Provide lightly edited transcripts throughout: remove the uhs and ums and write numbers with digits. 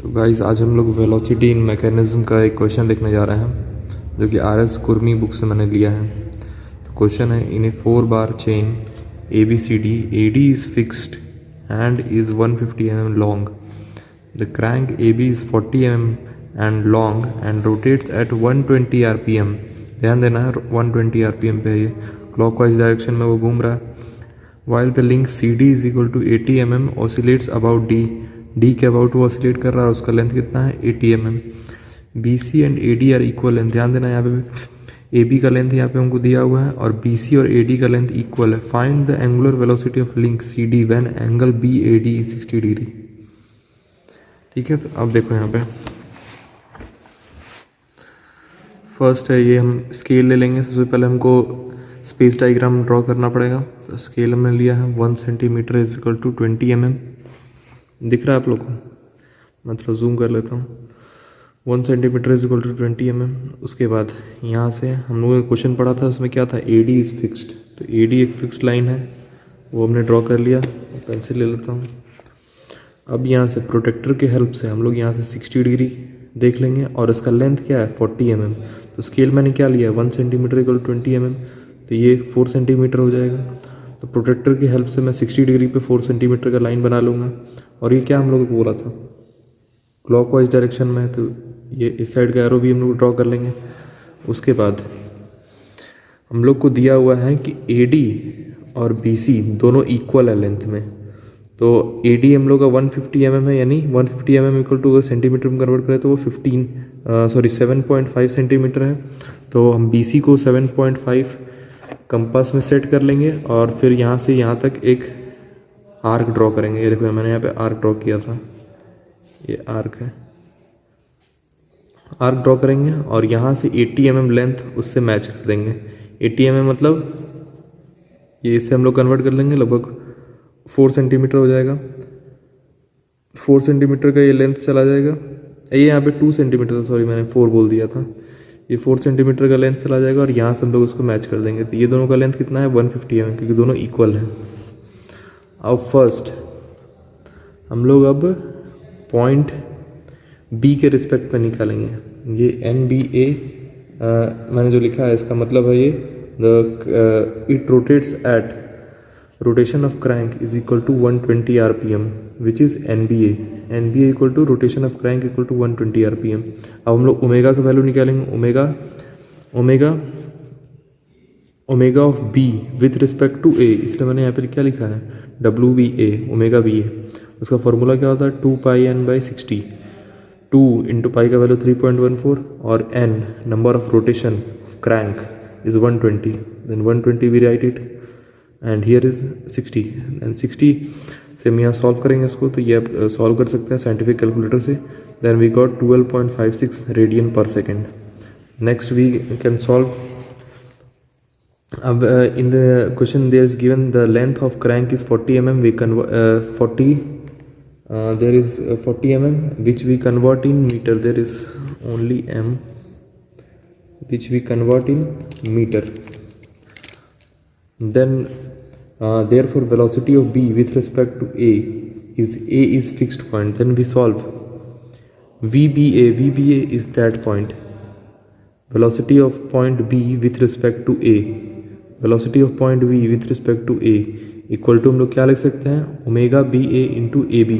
तो गाइस आज हम लोग वेलोसिटी इन मैकेनिज्म का एक क्वेश्चन देखने जा रहे हैं जो कि आर.एस. कुर्मी बुक से मैंने लिया है। तो क्वेश्चन है, इन ए 4 बार chain ABCD, AD is fixed and is 150 mm long. The crank AB is 40 mm and long and rotates at 120 rpm. ध्यान देना है 120 rpm पे है ये, क्लॉकवाइज डायरेक्शन में वो घूम रहा है। While the length CD is equal to 80 mm oscillates about D के अबाउट वो ऑसिलेट कर रहा है, उसका लेंथ कितना है 80 mm। BC and AD are equal है। ध्यान देना यहाँ पे AB का लेंथ यहाँ पे हमको दिया हुआ है और BC और AD का लेंथ इक्वल है। Find the angular velocity of link CD when angle BAD is 60 degree. ठीक है, तो अब देखो यहाँ पे फर्स्ट है ये, हम स्केल ले लेंगे। सबसे पहले हमको स्पेस डायग्राम ड्रॉ करना पड़ेगा। तो स्केल हमने लिया है 1 centimetre is equal to 20 mm। दिख रहा है आप लोग को? मैं थोड़ा जूम कर लेता हूँ। 1 centimetre is equal to 20 mm। उसके बाद यहाँ से हम लोगों ने क्वेश्चन पढ़ा था, उसमें क्या था, AD इज़ फिक्स्ड। तो AD एक फिक्स्ड लाइन है, वो हमने ड्रॉ कर लिया। पेंसिल ले लेता हूँ। अब यहाँ से प्रोटेक्टर के हेल्प से हम लोग यहाँ से 60 डिग्री देख लेंगे और इसका लेंथ क्या है 40 mm। तो स्केल मैंने क्या लिया, 1 सेंटीमीटर इक्वल 20 mm, तो ये 4 सेंटीमीटर हो जाएगा। तो प्रोटेक्टर की हेल्प से मैं 60 डिग्री पे 4 सेंटीमीटर का लाइन बना लूँगा। और ये क्या हम लोग को बोला था, क्लॉकवाइज डायरेक्शन में है, तो ये इस साइड का एरो भी हम लोग ड्रॉ कर लेंगे। उसके बाद हम लोग को दिया हुआ है कि AD और BC दोनों इक्वल है लेंथ में। तो AD हम लोग का 150 mm है, यानी 150 mm इक्वल टू सेंटीमीटर में कन्वर्ट करें तो वो 7.5 सेंटीमीटर है। तो हम BC को 7.5 कंपास में सेट कर लेंगे और फिर यहाँ से यहाँ तक एक आर्क ड्रॉ करेंगे। ये देखो मैंने यहाँ पे आर्क ड्रॉ किया था, ये आर्क है। आर्क ड्रॉ करेंगे और यहाँ से 80 mm लेंथ उससे मैच कर देंगे। 80 mm मतलब ये इससे हम लोग कन्वर्ट कर लेंगे, लगभग 4 सेंटीमीटर हो जाएगा। 4 सेंटीमीटर का ये लेंथ चला जाएगा। ये यहाँ पे 2 सेंटीमीटर, सॉरी मैंने 4 बोल दिया था। ये 4 सेंटीमीटर का लेंथ चला जाएगा और यहाँ से हम लोग उसको मैच कर देंगे। तो ये दोनों का लेंथ कितना है 150 mm, क्योंकि दोनों इक्वल है। अब फर्स्ट हम लोग अब पॉइंट B के रिस्पेक्ट में निकालेंगे। ये NBA मैंने जो लिखा है इसका मतलब है ये it rotates at rotation of crank is equal to 120 rpm which is NBA equal to rotation of crank equal to 120 rpm। अब हम लोग ओमेगा का वैल्यू निकालेंगे। Omega of B with respect to A, इसलिए मैंने यहाँ पर क्या लिखा है WBA, ओमेगा BA। उसका फॉर्मूला क्या होता है 2πn/60। 2 इंटू पाई का वैल्यू 3.14 और n number of rotation of crank is 120। Then 120 we write it and here is 60 and 60 से हम यहाँ सॉल्व करेंगे इसको। तो ये आप सॉल्व कर सकते हैं साइंटिफिक कैलकुलेटर से। Then we got 12.56 radian per second. Next we can solve. अब in the question there is given the length of crank is 40 mm. We convert there is 40 mm which we convert in meter. There is only m which we convert in meter. Then therefore velocity of B with respect to A is fixed point. Then we solve VBA is that point. Velocity of point B with respect to A, velocity of point B with respect to A equal to हम लोग क्या लिख सकते हैं, omega BA into AB।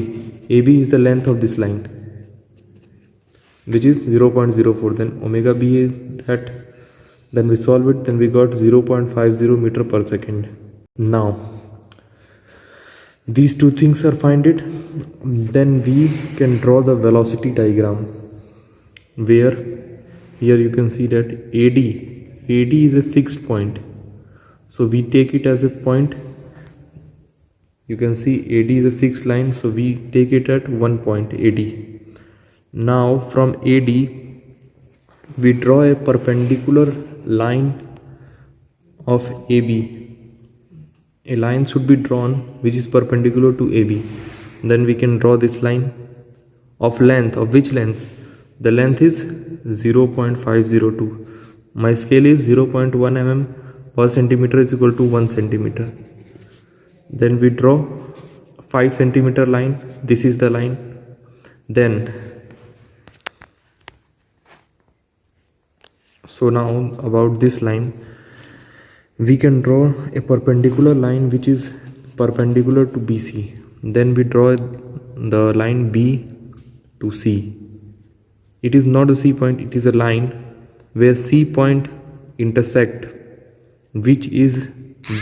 AB is the length of this line which is 0.04। Then omega BA is that. Then we solve it, then we got 0.50 metre per second. Now these two things are find it, then we can draw the velocity diagram where here you can see that AD is a fixed point. So we take it as a point. You can see AD is a fixed line, so we take it at one point AD. Now from AD we draw a perpendicular line of AB. A line should be drawn which is perpendicular to AB. Then we can draw this line of length. Of which length? The length is 0.502. My scale is 0.1 mm per centimeter is equal to 1 centimeter. Then we draw 5 centimeter line. This is the line. Then So now about this line, we can draw a perpendicular line which is perpendicular to BC. Then we draw the line B to C. It is not a C point, it is a line where C point intersect, which is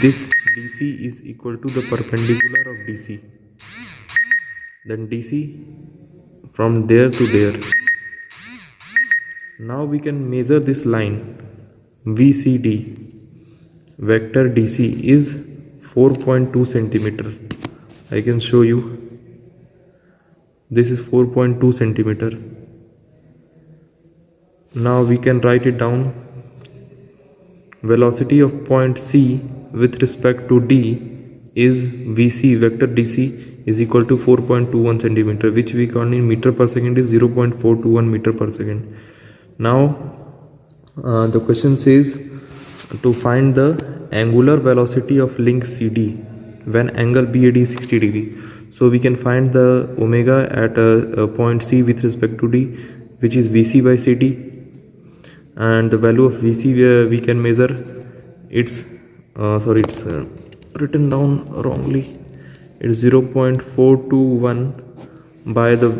this DC is equal to the perpendicular of DC. Then DC from there to there. Now we can measure this line VCD. Vector DC is 4.2 centimeter. I can show you. This is 4.2 centimeter. Now we can write it down. Velocity of point C with respect to D is VC vector DC is equal to 4.21 centimeter, which we count in meter per second is 0.421 meter per second. Now the question says to find the angular velocity of link CD when angle BAD is 60 degree. So we can find the omega at a point C with respect to D, which is VC by CD, and the value of VC we can measure. It's written down wrongly. It's 0.421 by the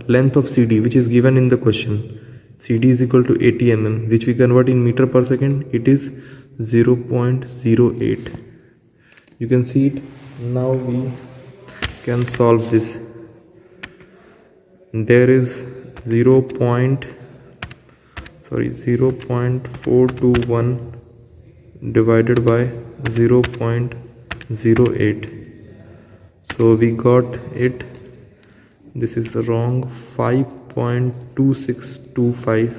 length of CD, which is given in the question. CD is equal to 80 mm, which we convert in meter per second. It is 0.08. You can see it. Now we can solve this. There is 0.421 divided by 0.08. So we got it. This is the wrong 5.2625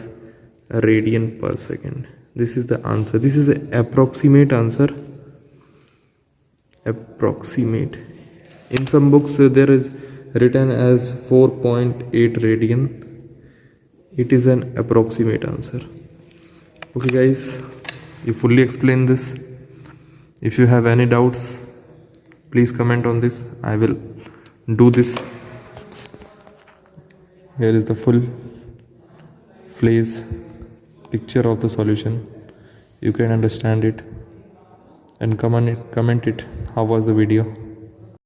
radian per second. This is the answer. This is the approximate answer. Approximate. In some books there is written as 4.8 radian. It is an approximate answer. Okay guys, you fully explained this. If you have any doubts, please comment on this. I will do this. Here is the full flash picture of the solution. You can understand it and comment it. How was the video?